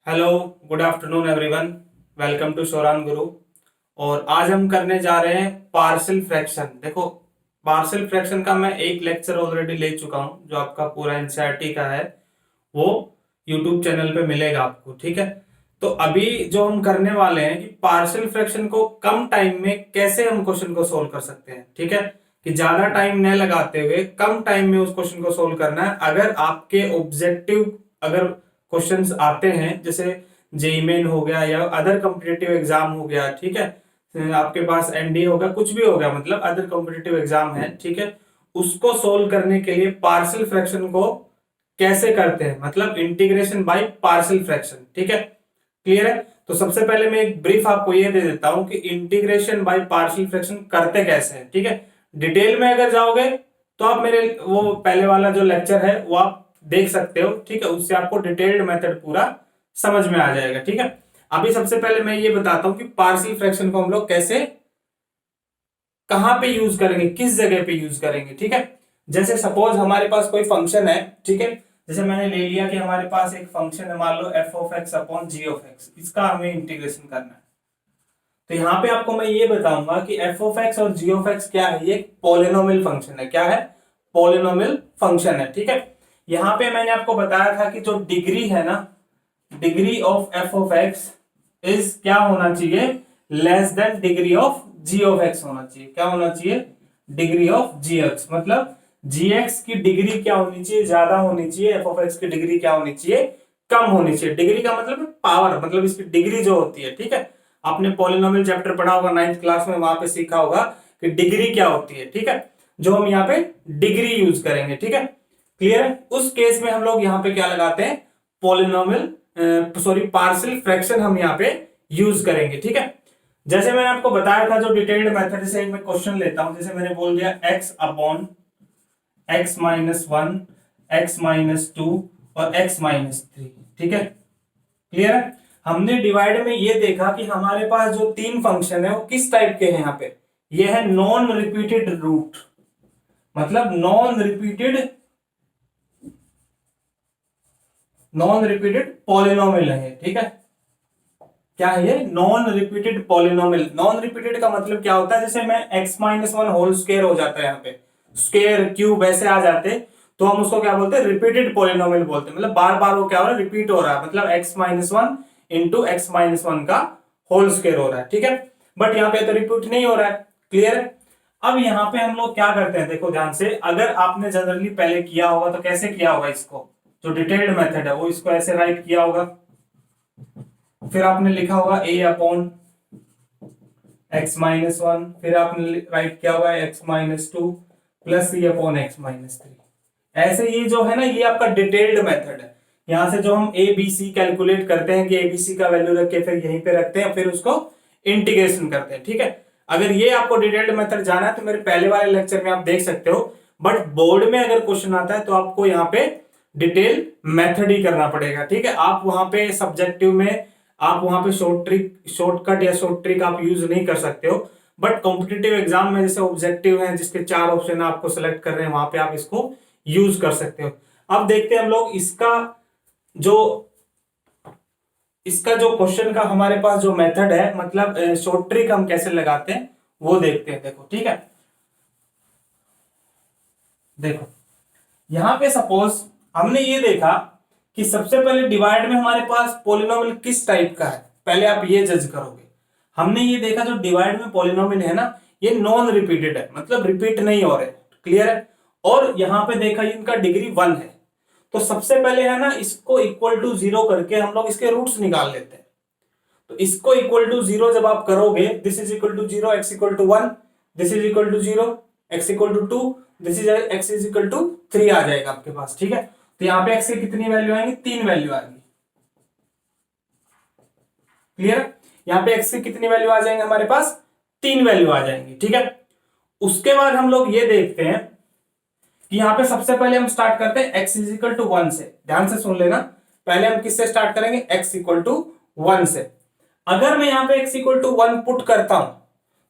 Hello, good afternoon everyone. Welcome to Shoran Guru. और आज हम करने जा रहे हैं पार्शियल फ्रैक्शन। देखो, पार्शियल फ्रैक्शन का मैं एक लेक्चर ऑलरेडी ले चुका हूं, जो आपका पूरा एनसीईआरटी का है, वो यूट्यूब चैनल पे मिलेगा आपको। ठीक है, तो अभी जो हम करने वाले हैं कि पार्शियल फ्रैक्शन को कम टाइम में कैसे हम क्वेश्चन को सोल्व कर सकते हैं। ठीक है, कि ज्यादा टाइम न लगाते हुए कम टाइम में उस क्वेश्चन को सोल्व करना है। अगर आपके ऑब्जेक्टिव अगर क्वेश्चंस आते हैं, जैसे जेईई मेन हो गया या अदर कॉम्पिटिटिव एग्जाम हो गया, ठीक है, आपके पास एनडीए होगा, कुछ भी हो गया, मतलब अदर कॉम्पिटिटिव एग्जाम है, ठीक है, उसको सोल्व करने के लिए पार्शियल फ्रैक्शन को कैसे करते हैं, मतलब इंटीग्रेशन बाय पार्शियल फ्रैक्शन। ठीक है, क्लियर है। तो सबसे पहले मैं एक ब्रीफ आपको ये दे देता हूं कि इंटीग्रेशन बाय पार्शियल फ्रैक्शन करते कैसे हैं। ठीक है, डिटेल में अगर जाओगे तो आप मेरे वो पहले वाला जो लेक्चर है वो आप देख सकते हो। ठीक है, उससे आपको डिटेल्ड मेथड पूरा समझ में आ जाएगा। ठीक है, अभी सबसे पहले मैं ये बताता हूं कि पार्शियल फ्रैक्शन को हम लोग कैसे कहां पे यूज करेंगे, किस जगह पे यूज करेंगे। ठीक है, जैसे सपोज हमारे पास कोई फंक्शन है, ठीक है, जैसे मैंने ले लिया कि हमारे पास एक फंक्शन है, मान लो F of X upon G of X, इसका हमें इंटीग्रेशन करना है। तो यहां पे आपको मैं ये बताऊंगा कि एफ ऑफ एक्स और जी ऑफ एक्स क्या है, ये पॉलिनोमियल फंक्शन है। क्या है? पॉलिनोमियल फंक्शन है। ठीक है, यहां पे मैंने आपको बताया था कि जो डिग्री है ना, degree of F of X is क्या होना चाहिए, less than degree of G of X होना चाहिए। क्या होना चाहिए? डिग्री ऑफ जी एक्स, मतलब जी एक्स की डिग्री क्या होनी चाहिए, ज्यादा होनी चाहिए, एफ ऑफ एक्स की डिग्री क्या होनी चाहिए, कम होनी चाहिए। डिग्री का मतलब पावर, मतलब इसकी डिग्री जो होती है। ठीक है, आपने पॉलिनोमियल चैप्टर पढ़ा होगा 9th क्लास में, वहां पे सीखा होगा कि डिग्री क्या होती है। ठीक है, जो हम यहाँ पे डिग्री यूज करेंगे। ठीक है, क्लियर है। उस केस में हम लोग यहाँ पे क्या लगाते हैं, पॉलिनोमियल सॉरी पार्शियल फ्रैक्शन हम यहाँ पे यूज करेंगे। ठीक है, जैसे मैंने आपको बताया था जो डिटेल्ड मेथड से मैं क्वेश्चन लेता हूं, जैसे मैंने बोल दिया x upon x minus one, x minus two और x माइनस थ्री। ठीक है, क्लियर है। हमने डिवाइड में ये देखा कि हमारे पास जो तीन फंक्शन है वो किस टाइप के हैं। यहाँ पे ये है नॉन रिपीटेड रूट, मतलब नॉन रिपीटेड पॉलिनोमियल है। ठीक है, क्या है ये? Non repeated polynomial. Non repeated का मतलब क्या होता है, जैसे मैं x minus one whole square हो जाता है, यहाँ पे स्क्वायर क्यूब ऐसे आ जाते, तो हम उसको क्या बोलते हैं, रिपीटेड पॉलिनोमियल बोलते हैं। मतलब बार बार वो क्या हो रहा है, रिपीट हो रहा है, मतलब x minus one into x minus one का होल स्क्वायर हो रहा है। ठीक है, बट यहाँ पे तो रिपीट नहीं हो रहा है। क्लियर है। अब यहाँ पे हम लोग क्या करते हैं, देखो ध्यान से, अगर आपने जनरली पहले किया होगा तो कैसे किया होगा, इसको जो डिटेल्ड मेथड है वो इसको ऐसे राइट किया होगा, फिर आपने लिखा होगा a upon x minus one, फिर आपने राइट किया होगा एक्स माइनस टू प्लस सी अपॉन एक्स माइनस थ्री। ऐसे ये जो है ना, ये आपका डिटेल्ड मेथड है। यहां से जो हम ए बी सी कैलकुलेट करते हैं कि ए बी सी का वैल्यू रख के फिर यहीं पे रखते हैं, फिर उसको इंटीग्रेशन करते हैं। ठीक है, अगर ये आपको डिटेल्ड मेथड जाना है तो मेरे पहले वाले लेक्चर में आप देख सकते हो, बट बोर्ड में अगर क्वेश्चन आता है तो आपको यहाँ पे डिटेल मेथड ही करना पड़ेगा। ठीक है, आप वहां पे सब्जेक्टिव में आप वहां पे शॉर्टकट या शॉर्ट ट्रिक आप यूज नहीं कर सकते हो, बट कॉम्पिटिटिव एग्जाम में जैसे ऑब्जेक्टिव है जिसके चार ऑप्शन आपको सेलेक्ट कर रहे हैं, वहां पे आप इसको यूज कर सकते हो। अब देखते हैं हम लोग जो इसका जो क्वेश्चन का हमारे पास जो मेथड है, मतलब शॉर्ट ट्रिक हम कैसे लगाते हैं वो देखते हैं। देखो, ठीक है, देखो यहां पे सपोज हमने ये देखा कि सबसे पहले डिवाइड में हमारे पास पॉलिनोमियल किस टाइप का है, पहले आप ये जज करोगे। हमने ये देखा जो डिवाइड में पॉलिनोमियल है ना, ये नॉन रिपीटेड है, मतलब रिपीट नहीं हो रहे। क्लियर है। और यहां पे देखा इनका डिग्री वन है, तो सबसे पहले है ना, इसको इक्वल टू जीरो करके हम लोग इसके रूट्स निकाल लेते हैं। तो इसको इक्वल टू जीरो जब आप करोगे, this is equal to zero, X equal to one, this is equal to zero, X equal to two, this is X is equal to three आ जाएगा आपके पास। ठीक है, तो यहाँ पे एक्स की कितनी वैल्यू आएंगी, तीन वैल्यू आएंगी। क्लियर। यहाँ पे एक्स की कितनी वैल्यू आ जाएंगे हमारे पास, तीन वैल्यू आ जाएंगी। ठीक है, उसके बाद हम लोग ये देखते हैं कि यहाँ पे सबसे पहले हम स्टार्ट करते हैं X is equal to one से। ध्यान से सुन लेना, पहले हम किससे स्टार्ट करेंगे, एक्स इक्वल टू वन से। अगर मैं यहाँ पे X equal to one put करता हूं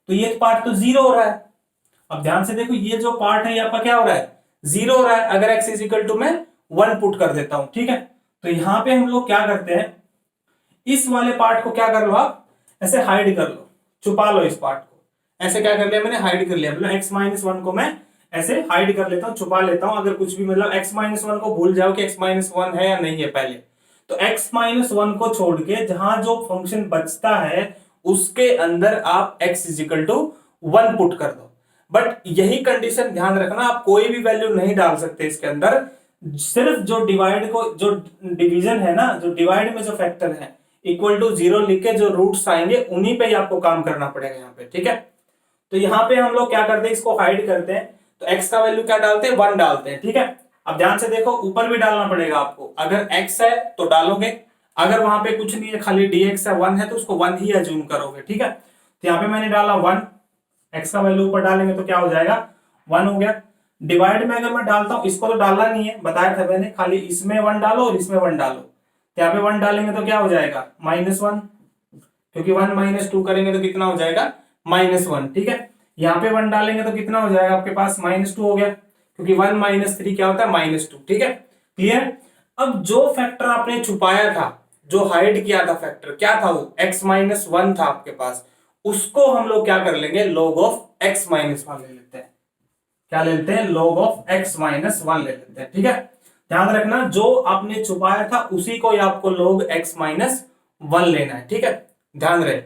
तो ये पार्ट तो जीरो हो रहा है। अब ध्यान से देखो, ये जो पार्ट है यहाँ पर क्या हो रहा है, जीरो हो रहा है। अगर एक्स इज इक्वल टू मैं वन पुट कर देता हूं, ठीक है, तो यहां पे हम लोग क्या करते हैं, इस वाले पार्ट को क्या कर लो आप ऐसे हाइड कर लो, छुपा लो इस पार्ट को। ऐसे क्या कर लिया मैंने, हाइड कर लिया। मतलब x माइनस वन को मैं ऐसे हाइड कर लेता हूँ, छुपा लेता हूँ। अगर कुछ भी मतलब x माइनस वन को भूल जाओ कि x माइनस वन है या नहीं है पहले, तो x माइनस वन को छोड़ के जहां जो फंक्शन बचता है उसके अंदर आप x is equal to one put कर दो। बट यही कंडीशन ध्यान रखना, आप कोई भी वैल्यू नहीं डाल सकते इसके अंदर। सिर्फ जो डिवाइड को, जो डिवीजन है ना, जो डिवाइड में जो फैक्टर है इक्वल टू जीरो लिख के जो रूट्स आएंगे उन्हीं पे ही आपको काम करना पड़ेगा यहाँ पे, ठीक है। तो यहाँ पे हम लोग क्या करते हैं, इसको हाइड करते हैं। तो x का वैल्यू क्या डालते हैं, 1 डालते हैं, ठीक है। अब ध्यान से देखो, ऊपर भी डालना पड़ेगा आपको। अगर x है तो डालोगे, अगर वहां पे कुछ नहीं है खाली dx है 1 है तो उसको 1 ही अज्यूम करोगे, ठीक है। तो यहाँ पे मैंने डाला 1, x का वैल्यू ऊपर डालेंगे तो क्या हो जाएगा 1 हो गया। डिवाइड में अगर मैं डालता हूं, इसको तो डालना नहीं है बताया था मैंने, खाली इसमें 1 डालो और इसमें 1 डालो। तो यहाँ पे 1 डालेंगे तो क्या हो जाएगा -1, क्योंकि 1 माइनस 2 करेंगे तो कितना हो जाएगा -1, ठीक है। यहाँ पे 1 डालेंगे तो कितना हो जाएगा आपके पास -2 हो गया, क्योंकि 1 माइनस 3 क्या होता है -2, ठीक है। क्लियर। अब जो फैक्टर आपने छुपाया था, जो हाइड किया था फैक्टर, क्या था वो x माइनस 1 था आपके पास, उसको हम लोग क्या कर लेंगे, log ऑफ x माइनस 1 ले लेते हैं। क्या ले लेते हैं, log ऑफ x माइनस 1 ले लेते हैं, ठीक है। ध्यान रखना, जो आपने छुपाया था उसी को ही आपको log x माइनस 1 लेना है, ठीक है। ध्यान रहे,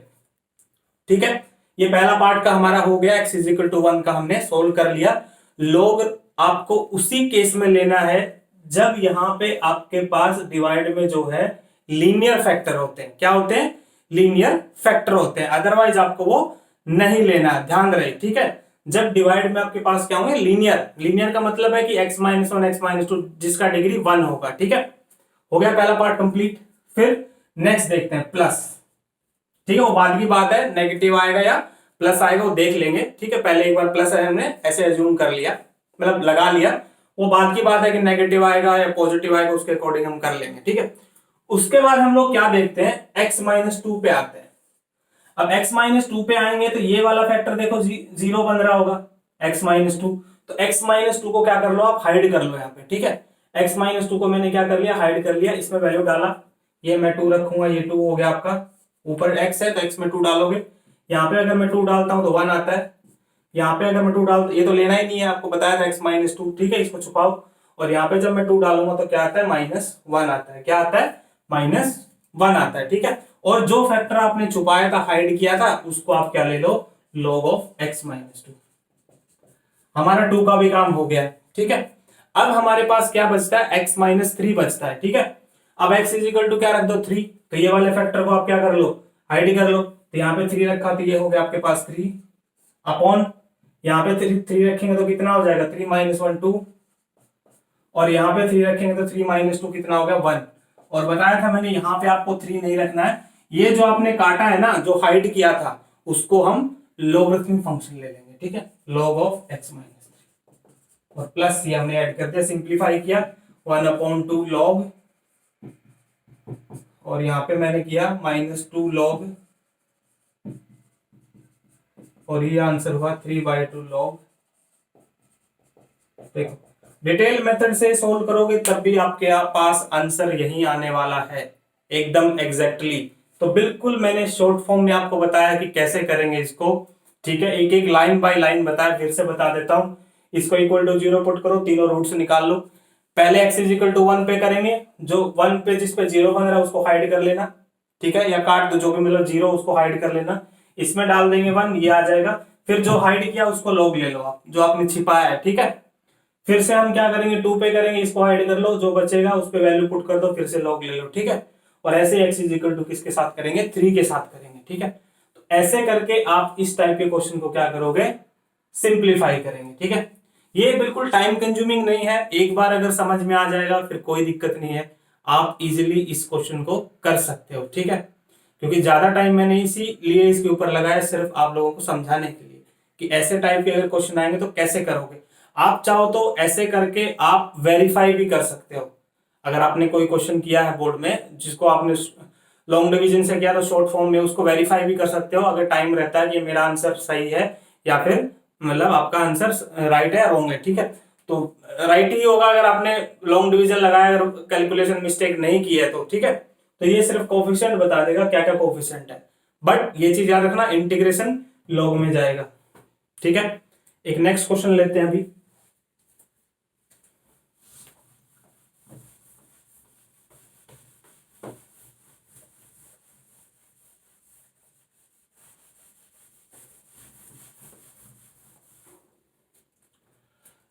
ठीक है। ये पहला पार्ट का हमारा हो गया, x इजिकल टू 1 का हमने सोल्व कर लिया। log आपको उसी केस में लेना है जब यहां पे आपके पास डिवाइड में जो है लीनियर फैक्टर होते हैं। क्या होते हैं, लीनियर फैक्टर होते हैं, अदरवाइज आपको वो नहीं लेना है, ध्यान रहे, ठीक है। जब डिवाइड में आपके पास क्या होंगे, लीनियर। लीनियर का मतलब है कि x माइनस 1 x माइनस 2 जिसका डिग्री 1 होगा, ठीक है। हो गया पहला पार्ट कंप्लीट। फिर नेक्स्ट देखते हैं प्लस, ठीक है। वो बाद की बात है, नेगेटिव आएगा या प्लस आएगा वो देख लेंगे, ठीक है। पहले एक बार प्लस है हमने ऐसे अज्यूम कर लिया, मतलब लगा लिया। वो बाद की बात है कि नेगेटिव आएगा या पॉजिटिव आएगा, उसके अकॉर्डिंग हम कर लेंगे, ठीक है। उसके बाद हम लोग क्या देखते हैं, x माइनस 2 पे आते हैं। अब x माइनस 2 पे आएंगे तो ये वाला फैक्टर देखो जीरो बन रहा होगा, x माइनस 2। तो x माइनस 2 को क्या कर लो, आप हाइड कर लो यहाँ पे, ठीक है। x माइनस 2 को मैंने क्या कर लिया, हाइड कर लिया। इसमें वैल्यू डाला, ये मैं 2 रखूंगा, ये 2 हो गया आपका। ऊपर x है तो x में 2 डालोगे। यहाँ पे अगर मैं 2 डालता हूं तो 1 आता है। यहाँ पे अगर मैं 2 डालता, ये तो लेना ही नहीं है, आपको बताया था x माइनस 2, ठीक है। इसको छुपाओ, और यहाँ पे जब मैं 2 डालूंगा तो क्या आता है, -1 आता है। क्या आता है, -1 आता है, ठीक है। और जो फैक्टर आपने छुपाया था, हाइड किया था, उसको आप क्या ले लो, log ऑफ x माइनस 2। हमारा 2 का भी काम हो गया, ठीक है। अब हमारे पास क्या बचता है, x माइनस 3 बचता है, ठीक है। अब x इजिकल टू क्या रख दो, 3। तो ये वाले फैक्टर को आप क्या कर लो, हाइड कर लो। तो यहाँ पे 3 रखा तो ये हो गया आपके पास 3 अपॉन, यहाँ पे 3 रखेंगे तो कितना हो जाएगा, 3 माइनस 1 2, और यहाँ पे 3 रखेंगे तो 3 माइनस 2 कितना हो गया, 1। और बताया था मैंने यहाँ पे आपको 3 नहीं रखना है, ये जो आपने काटा है ना, जो हाइड किया था, उसको हम लोगरिथमिक फंक्शन ले लेंगे, ठीक है। log ऑफ x माइनस 3 और प्लस ये हमने ऐड कर दिया, सिंप्लीफाई किया, 1/2 log, और यहाँ पे मैंने किया -2 log, और ये आंसर हुआ 3/2 log। देखो डिटेल मेथड से सोल्व करोगे तब भी आपके पास आंसर यही आने वाला है, एकदम एग्जैक्टली। तो बिल्कुल मैंने शॉर्ट फॉर्म में आपको बताया कि कैसे करेंगे इसको, ठीक है। एक एक लाइन बाय लाइन बताया, फिर से बता देता हूं। इसको इक्वल टू 0 पुट करो, तीनों रूट्स निकाल लो। पहले x इजिकल टू 1 पे करेंगे, जो 1 पे जिस पे 0 बन रहा है उसको हाइड कर लेना, ठीक है, या काट दो, जो भी मतलब 0 उसको हाइड कर लेना। इसमें डाल देंगे 1, ये आ जाएगा। फिर जो हाइड किया उसको log ले लो आप, जो आपने छिपाया है, ठीक है। फिर से हम क्या करेंगे, 2 पे करेंगे, इसको हाइड कर लो, जो बचेगा उस पे वैल्यू पुट कर दो, फिर से log ले लो, ठीक है। और ऐसे x इजिकल टू किसके साथ करेंगे, 3 के साथ करेंगे, ठीक है। तो ऐसे करके आप इस टाइप के क्वेश्चन को क्या करोगे, सिंप्लीफाई करेंगे, ठीक है। ये बिल्कुल टाइम कंज्यूमिंग नहीं है, एक बार अगर समझ में आ जाएगा फिर कोई दिक्कत नहीं है, आप इजीली इस क्वेश्चन को कर सकते हो, ठीक है। क्योंकि ज्यादा टाइम मैंने इसीलिए इसके ऊपर लगाया, सिर्फ आप लोगों को समझाने के लिए कि ऐसे टाइप के अगर क्वेश्चन आएंगे तो कैसे करोगे। आप चाहो तो ऐसे करके आप वेरीफाई भी कर सकते हो। अगर आपने कोई क्वेश्चन किया है बोर्ड में जिसको आपने लॉन्ग डिवीजन से किया तो शॉर्ट फॉर्म में उसको वेरीफाई भी कर सकते हो, अगर टाइम रहता है कि मेरा आंसर सही है या फिर मतलब आपका आंसर राइट है या रॉन्ग है, ठीक है। तो राइट ही होगा अगर आपने लॉन्ग डिवीजन लगाया, अगर कैलकुलेशन मिस्टेक नहीं की है तो, ठीक है। तो ये सिर्फ कोफिशिएंट बता देगा क्या क्या कोफिशिएंट है, बट ये चीज याद रखना इंटीग्रेशन लॉग में जाएगा। ठीक है, एक नेक्स्ट क्वेश्चन लेते हैं अभी।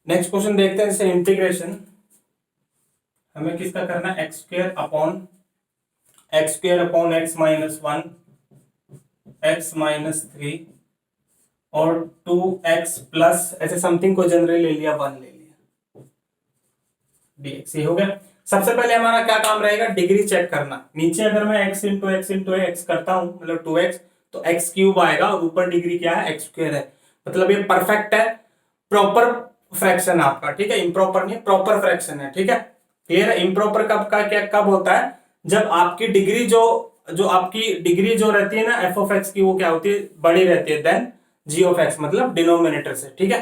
नेक्स्ट क्वेश्चन देखते हैं, जैसे इंटीग्रेशन हमें किसका करना है, X square upon x minus one, x minus three और 2x प्लस ऐसे समथिंग को जनरल ले लिया, 1 ले लिया, dx। ये हो गया। सबसे पहले हमारा क्या काम रहेगा, डिग्री चेक करना। नीचे अगर मैं x इंटू एक्स करता हूं, मतलब 2x, तो x क्यूब आएगा और ऊपर डिग्री क्या है, एक्स स्क्वायर है। मतलब ये परफेक्ट है, प्रॉपर फ्रैक्शन आपका। ठीक है, इम्प्रॉपर नहीं, प्रॉपर फ्रैक्शन है। ठीक है, क्लियर है। इम्प्रॉपर कब का क्या कब होता है, जब आपकी डिग्री जो आपकी डिग्री जो रहती है ना एफ ऑफ एक्स की, वो क्या होती है, बड़ी रहती है देन जी ऑफ एक्स, मतलब डिनोमिनेटर से। ठीक है,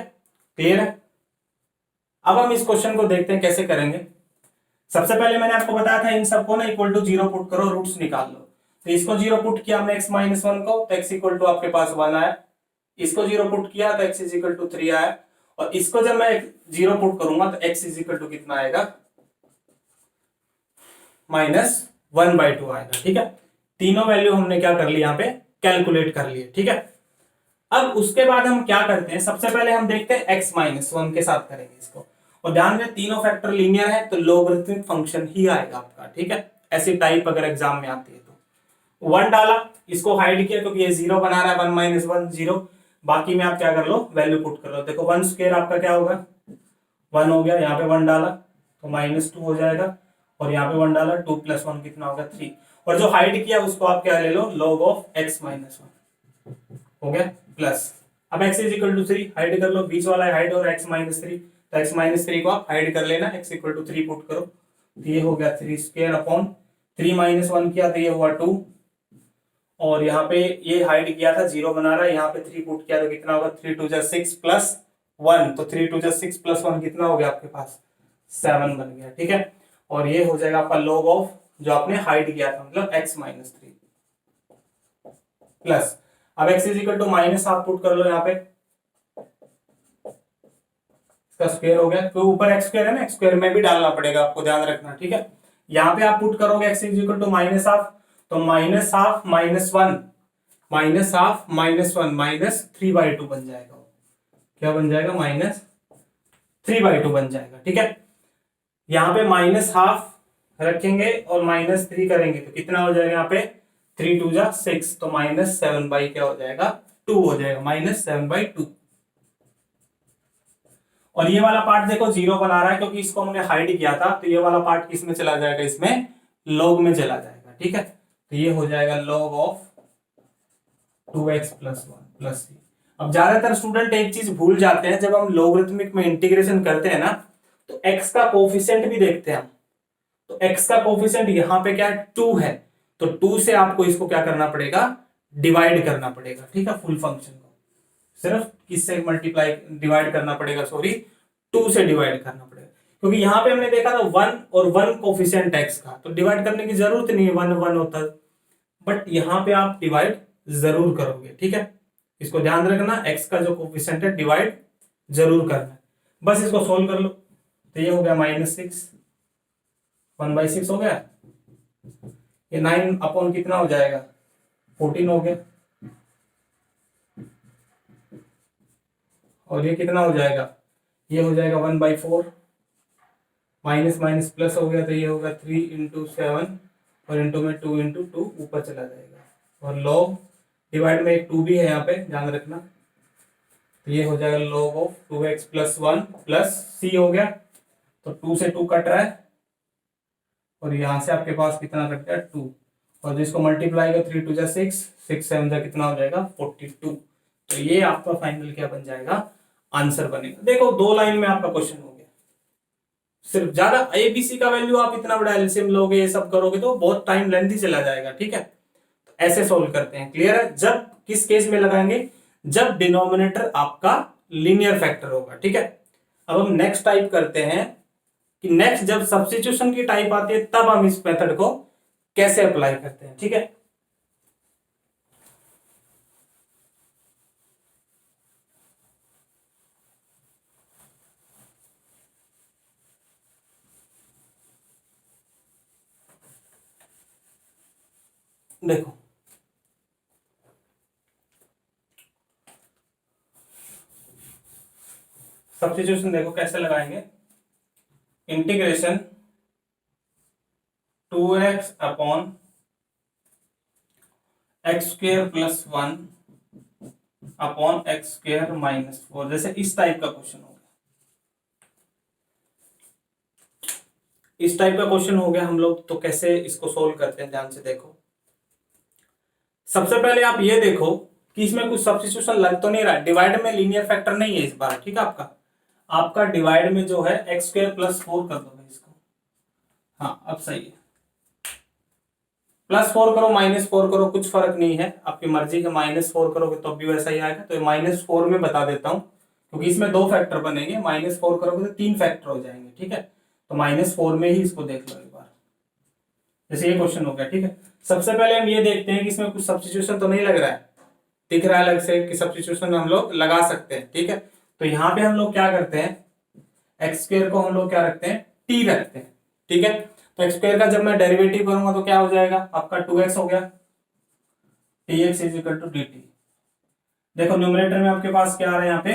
क्लियर है। अब हम इस क्वेश्चन को देखते हैं कैसे करेंगे। सबसे पहले मैंने आपको बताया था इन सबको ना इक्वल टू 0 पुट करो, रूट्स निकाल लो। तो इसको 0 पुट किया हमने x माइनस वन को, तो x इक्वल टू आपके पास 1 आया। इसको 0 पुट किया तो x इज इक्वल टू 3 आया। और इसको जब मैं 0 पुट करूंगा तो x इज इक्वल टू कितना आएगा, -1/2 आएगा। ठीक है, तीनों वैल्यू हमने क्या कर ली, यहाँ पे कैलकुलेट कर लिए। ठीक है, अब उसके बाद हम क्या करते हैं, सबसे पहले हम देखते हैं x माइनस वन के साथ करेंगे इसको। और ध्यान दें तीनों फैक्टर लीनियर है तो लोगरिथमिक फंक्शन ही आएगा आपका। ठीक है, ऐसी टाइप अगर एग्जाम में आती है तो 1 डाला, इसको हाइड किया क्योंकि ये 0 बना रहा है, 1 माइनस 1 0। बाकी में आप क्या कर लो, वैल्यू पुट कर लो। देखो 1 स्क्वायर आपका क्या होगा, 1 हो गया। यहाँ पे 1 डाला तो -2 हो जाएगा, और यहाँ पे 1 डाला, 2 + 1 कितना होगा, 3। और जो हाइड किया उसको आप क्या ले लो, log of x minus one हो गया प्लस। अब x is equal to 3 hide कर लो, बीच वाला है हाइड और x माइनस 3, तो x माइनस 3 को आप हाइड कर लेना, x इक्वल टू 3 पुट करो, तो ये हो गया 3 स्क्वायर अपॉन 3 माइनस 1 किया तो ये हुआ 2। और यहाँ पे ये हाइड किया था, 0 बना रहा है, यहाँ पे 3 पुट किया तो कितना होगा, 3 2 जा 6 प्लस 1, तो 3 2 जा 6 प्लस 1 कितना हो गया आपके पास, 7 बन गया। ठीक है, और ये हो जाएगा आपका log ऑफ जो आपने हाइड किया था, मतलब x माइनस 3 प्लस। अब x is equal to minus आप पुट कर लो, यहाँ पे इसका स्क्वायर हो गया, तो ऊपर x स्क्वायर है ना, x स्क्वायर में भी डालना पड़ेगा आपको, ध्यान रखना। ठीक है, यहाँ पे आप पुट करोगे x is equal to minus half, तो माइनस हाफ माइनस वन -3/2 बन जाएगा। क्या बन जाएगा, -3/2 बन जाएगा। ठीक है, यहाँ पे माइनस हाफ रखेंगे और -3 करेंगे तो कितना हो जाएगा, यहाँ पे 3 2 जा 6, तो -7 क्या हो जाएगा, 2 हो जाएगा, -7/2। और ये वाला पार्ट देखो 0 बना रहा है क्योंकि इसको हमने हाइड किया था, तो ये वाला पार्ट किस में चला जाएगा, इसमें log में चला जाएगा। ठीक है, तो ये हो जाएगा log of 2x plus 1 plus 3। अब ज्यादातर स्टूडेंट एक चीज भूल जाते हैं, जब हम लोगरिथमिक में इंटीग्रेशन करते हैं ना, तो x का कोफिशिएंट भी देखते हैं हम। तो x का कोफिशिएंट यहाँ पे क्या है, 2 है, तो 2 से आपको इसको क्या करना पड़ेगा, डिवाइड करना पड़ेगा। ठीक है, फुल फंक्शन को सिर्फ किससे मल्टीप्लाई डिवाइड करना पड़ेगा, सॉरी 2 से डिवाइड करना पड़ेगा, क्योंकि यहाँ पे हमने देखा था 1 और 1 कोफिशिएंट x का, तो डिवाइड करने की जरूरत नहीं है, 1 1 होता, बट यहाँ पे आप डिवाइड जरूर करोगे। ठीक है, इसको ध्यान रखना, x का जो कोफिशिएंट है डिवाइड जरूर करना है। बस इसको सोल्व कर लो, तो ये हो गया -6, 1/6 हो गया, ये 9 अपॉन कितना हो जाएगा, 14 हो गया, और ये कितना हो जाएगा, ये हो जाएगा 1/4, माइनस माइनस प्लस हो गया, तो ये होगा 3 × 7 और इंटू में 2 × 2 ऊपर चला जाएगा, और log डिवाइड में एक 2 भी है यहाँ पे, ध्यान रखना, तो ये हो जाएगा log of 2x plus 1 plus c हो गया, तो 2 से 2 कट रहा है, और यहाँ से आपके पास कितना कट गया, 2, और जिसको मल्टीप्लाई का 3 2 जा 6, 6 7 जा कितना हो जाएगा, 42। तो ये आपका फाइनल क्या बन जाएगा, आंसर बनेगा। देखो 2 लाइन में आपका क्वेश्चन हो गया, सिर्फ ज्यादा एबीसी का वैल्यू आप इतना बड़ा एलसीएम लोगे, ये सब करोगे तो बहुत टाइम लेंथी चला जाएगा। ठीक है, तो ऐसे सोल्व करते हैं, क्लियर है। जब किस केस में लगाएंगे, जब डिनोमिनेटर आपका लीनियर फैक्टर होगा। ठीक है, अब हम नेक्स्ट टाइप करते हैं कि नेक्स्ट जब सब्स्टिट्यूशन की टाइप आती है तब हम इस मेथड को कैसे अप्लाई करते हैं, ठीक है। देखो सब्स्टिट्यूशन देखो कैसे लगाएंगे, integration 2x upon x square plus 1 upon x square minus 4, जैसे इस टाइप का क्वेश्चन हो गया, इस टाइप का क्वेश्चन हो गया हम लोग तो कैसे इसको सोल्व करते हैं, ध्यान से देखो। सबसे पहले आप ये देखो कि इसमें कुछ सब्स्टिट्यूशन लग तो नहीं रहा है, डिवाइड में लीनियर फैक्टर नहीं है इस बार, ठीक है। आपका डिवाइड में जो है एक्स स्क्वेयर प्लस 4 कर दो इसको, हाँ अब सही है। +4 करो -4 करो कुछ फर्क नहीं है, आपकी मर्जी है, -4 करोगे तो भी वैसा ही आएगा। तो -4 में बता देता हूं क्योंकि इसमें 2 फैक्टर बनेंगे, -4 करोगे तो 3 फैक्टर हो जाएंगे, ठीक है। तो -4 में ही इसको देख लो एक बार, जैसे ये क्वेश्चन हो गया, ठीक है। सबसे पहले हम ये देखते हैं कि इसमें कुछ सब्स्टिट्यूशन तो नहीं लग रहा है, दिख रहा है अलग से कि सब्स्टिट्यूशन हम लोग लगा सकते हैं, ठीक है। तो यहाँ पे हम लोग क्या करते हैं, एक्स स्क्वायर को हम लोग क्या रखते हैं, टी रखते हैं, ठीक है। तो एक्स स्क्वायर का जब मैं डेरिवेटिव करूंगा तो क्या हो जाएगा, आपका 2x हो गया, dx is equal to dt। देखो न्यूमरेटर में आपके पास क्या आ रहा है, यहाँ पे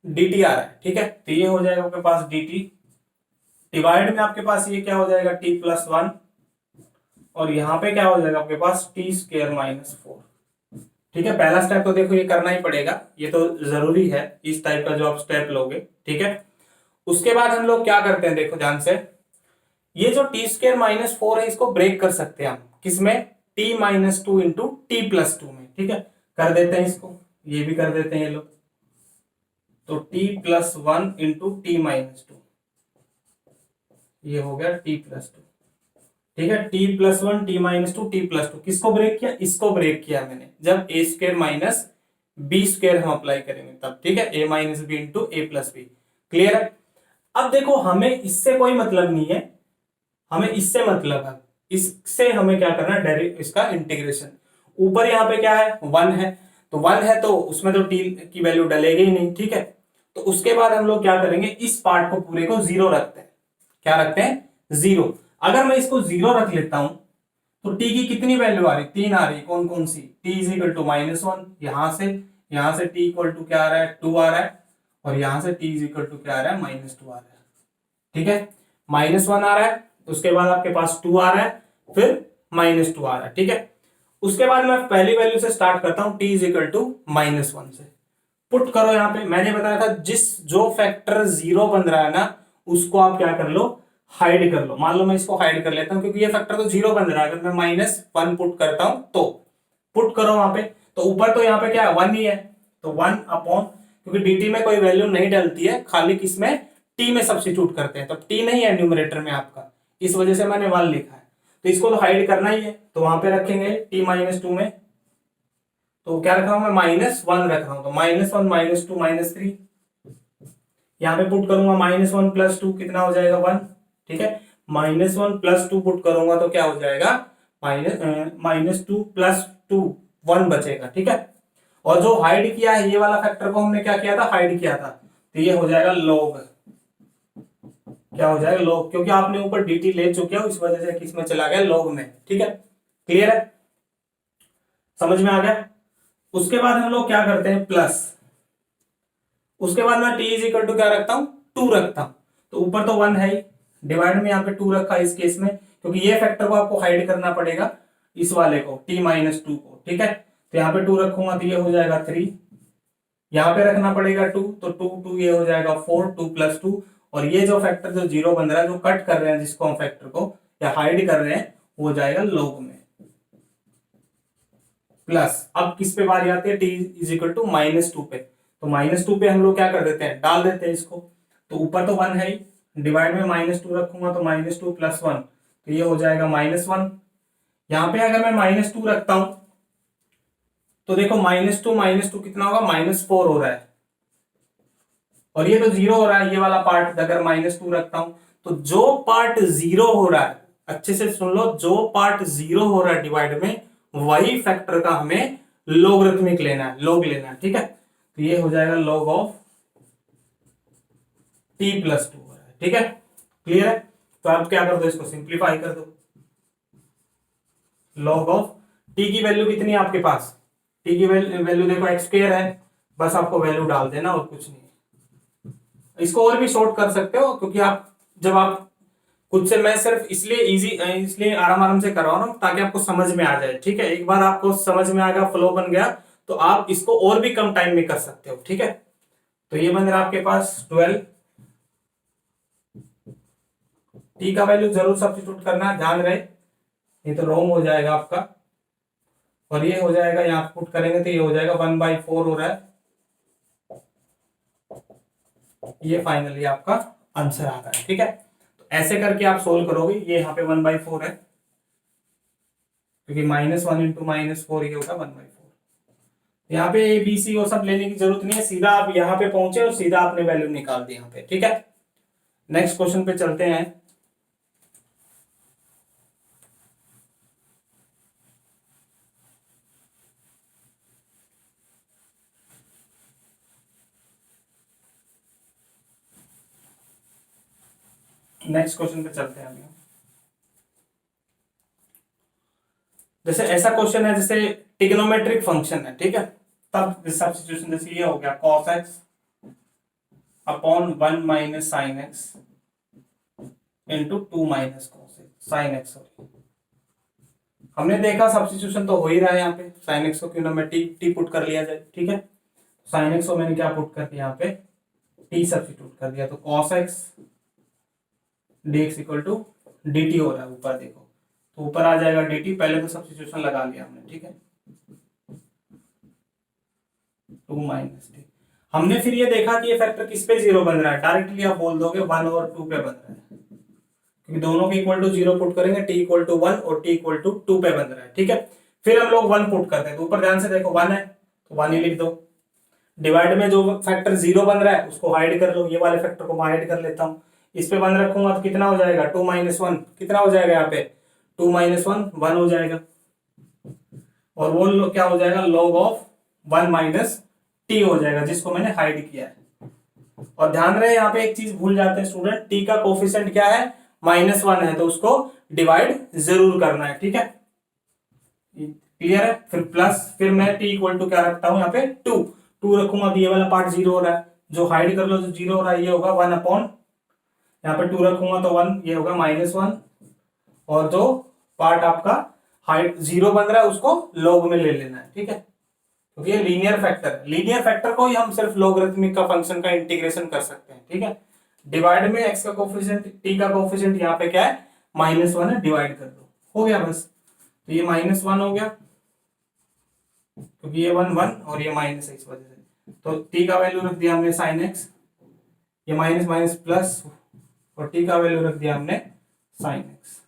dt आ रहा है, ठीक है। तो ये हो जाएगा आपके पास dt, डिवाइड में आपके पास ये क्या हो जाएगा t प्लस 1, और यहाँ पे क्या हो जाएगा आपके पास टी स्क्वायर माइनस 4, ठीक है। पहला स्टेप तो देखो ये करना ही पड़ेगा, ये तो जरूरी है इस टाइप का जो आप स्टेप लोगे, ठीक है। उसके बाद हम लोग क्या करते हैं, देखो ध्यान से, ये जो टी स्क्वायर माइनस 4 है इसको ब्रेक कर सकते हैं हम किसमें, t minus 2 into T plus 2 में, ठीक है। कर देते हैं इसको, ये भी कर देते हैं ये लोग, तो t plus 1 into T minus 2, ये हो गया t प्लस 2, ठीक है। t plus 1 T minus 2 T plus 2, किसको ब्रेक किया, इसको ब्रेक किया मैंने, जब A square minus B square हम अप्लाई करेंगे तब, ठीक है। a minus B into A plus B, clear है। अब देखो हमें इससे कोई मतलब नहीं है, हमें इससे मतलब है, इससे हमें क्या करना है, डायरेक्ट इसका इंटीग्रेशन। ऊपर यहाँ पे क्या है, 1 है, तो 1 है तो उसमें तो टी की वैल्यू डलेगी ही नहीं, ठीक है। तो उसके बाद हम लोग क्या करेंगे, इस पार्ट को पूरे को 0 रखते हैं, क्या रखते हैं, 0। अगर मैं इसको 0 रख लेता हूं तो टी की कितनी वैल्यू आ रही, 3 आ रही, कौन कौन सी, टी इज इक्वल टू -1, यहां से टी इक्वल टू क्या आ रहा है, 2 आ रहा है, और यहां से टी इज इक्वल टू क्या आ रहा है, -2 आ रहा है, ठीक है। -1 आ रहा है, उसके बाद आपके पास 2 आ रहा है, फिर -2 आ रहा है, ठीक है। उसके बाद मैं पहली वैल्यू से स्टार्ट करता हूं, t इज इक्वल टू -1 से पुट करो। यहाँ पे मैंने बताया था जो फैक्टर 0 बन रहा है ना उसको आप क्या कर लो, हाइड कर लो। मान लो मैं इसको हाइड कर लेता हूं क्योंकि ये फैक्टर तो 0 बन रहा है, अगर मैं -1 पुट करता हूं तो पुट करो वहां पे, तो ऊपर तो यहाँ पे क्या है, 1 ही है, तो 1 अपॉन, क्योंकि dt में कोई वैल्यू नहीं डलती है, खाली किसमें, t में सब्स्टिट्यूट करते हैं, तो t नहीं है न्यूमरेटर में आपका, इस वजह से मैंने 1 लिखा है। तो इसको तो हाइड करना ही है, तो वहां पे रखेंगे t -2 में, तो क्या रख रहा हूं मैं, -1 रख रहा हूं, तो -1 -2 -3, यहाँ पे पुट करूंगा -1 प्लस 2 कितना हो जाएगा, 1, ठीक है। -1 प्लस 2 पुट करूंगा तो क्या हो जाएगा, -2 प्लस 2 1 बचेगा, ठीक है। और जो हाइड किया है ये वाला फैक्टर को हमने क्या किया था, हाइड किया था, तो ये हो जाएगा log, क्या हो जाएगा log, क्योंकि आपने ऊपर dt ले चुके हो इस वजह से किसमें चला गया, log में, ठीक है। क्लियर है, समझ में आ गया। उसके बाद हम लोग क्या करते हैं, प्लस, उसके बाद मैं t इज इक्वल टू क्या रखता हूं, 2 रखता हूं, तो ऊपर तो 1 है ही, डिवाइड में यहाँ पे 2 रखा है इस केस में, क्योंकि ये फैक्टर को आपको हाइड करना पड़ेगा, इस वाले को t -2 को, ठीक है। तो यहाँ पे 2 रखूंगा तो ये हो जाएगा 3, यहाँ पे रखना पड़ेगा 2, तो 2 2 ये हो जाएगा 4, 2 प्लस 2, और ये जो फैक्टर जो 0 बन रहा है, जो कट कर रहे हैं जिसको हम फैक्टर को या हाइड कर रहे हैं, वो जाएगा log में, प्लस। अब किस पे बारी आती है, t इज इक्वल टू -2 पे, तो -2 पे हम लोग क्या कर देते हैं, डाल देते हैं इसको, तो ऊपर तो 1 है ही, डिवाइड में -2 रखूंगा तो -2 प्लस 1, तो ये हो जाएगा -1। यहाँ पे अगर मैं -2 रखता हूं तो देखो -2 कितना होगा, -4 हो रहा है, और ये तो 0 हो रहा है, ये वाला पार्ट अगर -2 रखता हूं तो जो पार्ट 0 हो रहा है अच्छे से सुन लो, जो पार्ट जीरो हो रहा है डिवाइड में वही फैक्टर का हमें लोगरिथमिक लेना है, लोग लेना है, ठीक है। तो ये हो जाएगा log ऑफ t+2 हो रहा है, ठीक है, क्लियर है। तो आप क्या कर दो, इसको सिंप्लीफाई कर दो। log ऑफ t की वैल्यू कितनी है आपके पास, t की वैल्यू देखो x² है, बस आपको वैल्यू डाल देना और कुछ नहीं। इसको और भी शॉर्ट कर सकते हो, क्योंकि आप जब आप खुद से, मैं सिर्फ इसलिए आराम आराम से करवा रहा हूं ताकि आपको समझ में आ जाए, ठीक है। एक बार आपको समझ में आ गया, फ्लो बन गया, तो आप इसको और भी कम टाइम में कर सकते हो, ठीक है। तो ये बन रहा है आपके पास 12, टी का वैल्यू जरूर सब्स्टिट्यूट करना है, ध्यान रहे, ये तो रॉन्ग हो जाएगा आपका। और ये हो जाएगा, यहाँ पुट करेंगे तो ये हो जाएगा 1/4 हो रहा है, ये फाइनली आपका आंसर आ रहा है, ठीक है। तो ऐसे करके आप सोल्व करोगे, ये यहाँ पे 1/4 है, क्योंकि -1 इंटू -4 ये होगा 1/4। यहाँ पे ए बी सी वो सब लेने की जरूरत नहीं है, सीधा आप यहाँ पे पहुंचे और सीधा आपने वैल्यू निकाल दी यहाँ पे, ठीक है। नेक्स्ट क्वेश्चन पे चलते हैं। नेक्स्ट क्वेश्चन पे चलते हैं अभी। जैसे ऐसा क्वेश्चन है, जैसे ट्रिग्नोमेट्रिक फंक्शन है, ठीक है, तब सब्स्टिट्यूशन जैसे ये हो गया cos x upon 1 minus sine x into 2 minus cos x sine x. हमने देखा सब्स्टिट्यूशन तो हो ही रहा है यहाँ पे, साइन एक्स को क्यों ना मैं टी पुट कर लिया जाए, ठीक है। साइन एक्स को मैंने क्या पुट कर दिया यहाँ पे, टी सब्स्टिट्यूट कर दिया, तो cos x dx equal to dt हो रहा है, ऊपर देखो, तो ऊपर आ जाएगा dt, पहले तो सब्स्टिट्यूशन लगा लिया हमने, ठीक है, 2 माइनस टी। हमने फिर ये देखा कि ये फैक्टर किस पे जीरो बन रहा है, डायरेक्टली आप बोल दोगे 1 और 2 पे बन रहा है, क्योंकि दोनों के इक्वल टू 0 पुट करेंगे, t इक्वल टू 1 और t इक्वल टू 2 पे बन रहा है, ठीक है। फिर हम लोग 1 पुट करते हैं, तो ऊपर ध्यान से देखो 1 है तो 1 ही लिख दो। डिवाइड में जो फैक्टर 0 बन रहा है उसको हाइड कर लो, ये वाले फैक्टर को मैं हाइड कर लेता हूँ, इस पे 1 रखूंगा तो कितना हो जाएगा, 2 माइनस 1 कितना हो जाएगा यहाँ पे, 2 माइनस 1 1 हो जाएगा, और वो क्या हो जाएगा, log ऑफ 1 माइनस टी हो जाएगा, जिसको मैंने हाइड किया है। और ध्यान रहे यहाँ पे एक चीज भूल जाते हैं स्टूडेंट, टी का कोफिशिएंट क्या है, -1 है, तो उसको डिवाइड जरूर करना है, ठीक है, क्लियर है। फिर प्लस, फिर मैं टी इक्वल टू क्या रखता हूँ यहाँ पे 2 रखूंगा, तो ये वाला पार्ट 0 हो रहा है, जो हाइड कर लो जो 0 हो रहा है ये होगा 1 अपॉन, यहाँ पे 2 रखूंगा तो 1, ये होगा -1, और जो पार्ट आपका हाइड 0 बन रहा है उसको लॉग में ले लेना है, ठीक है, क्योंकि ये लीनियर फैक्टर को ही हम सिर्फ लोगरिथमिक का फंक्शन का इंटीग्रेशन कर सकते हैं, ठीक है। डिवाइड में x का कोफिशिएंट, t का कोफिशिएंट यहाँ पे क्या है, -1 है, डिवाइड कर दो, हो गया बस। तो ये -1 हो गया, क्योंकि ये 1 1 और ये माइनस है इस वजह से, तो t का वैल्यू रख दिया हमने sin x, ये माइनस माइनस प्लस, और t का वैल्यू रख दिया हमने sin x।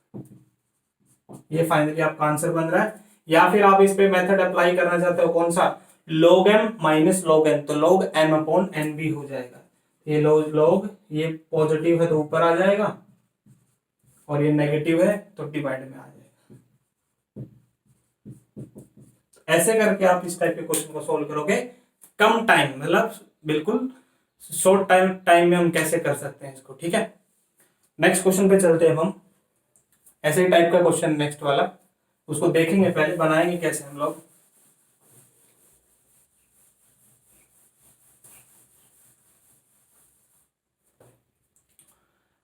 ये फाइनली आपका आंसर बन रहा है। या फिर आप इस पे मेथड अप्लाई करना चाहते हो, कौन सा, log m minus log n, तो log m अपॉन n भी हो जाएगा। ये log ये पॉजिटिव है तो ऊपर आ जाएगा, और ये नेगेटिव है तो डिवाइड में आ जाएगा। ऐसे करके आप इस टाइप के क्वेश्चन को सोल्व करोगे कम टाइम, मतलब बिल्कुल शॉर्ट टाइम में हम कैसे कर सकते हैं इसको, ठीक है। नेक्स्ट क्वेश्चन पे चलते हैं हम, ऐसे ही टाइप का क्वेश्चन नेक्स्ट वाला, उसको देखेंगे, पहले बनाएंगे कैसे हम लोग।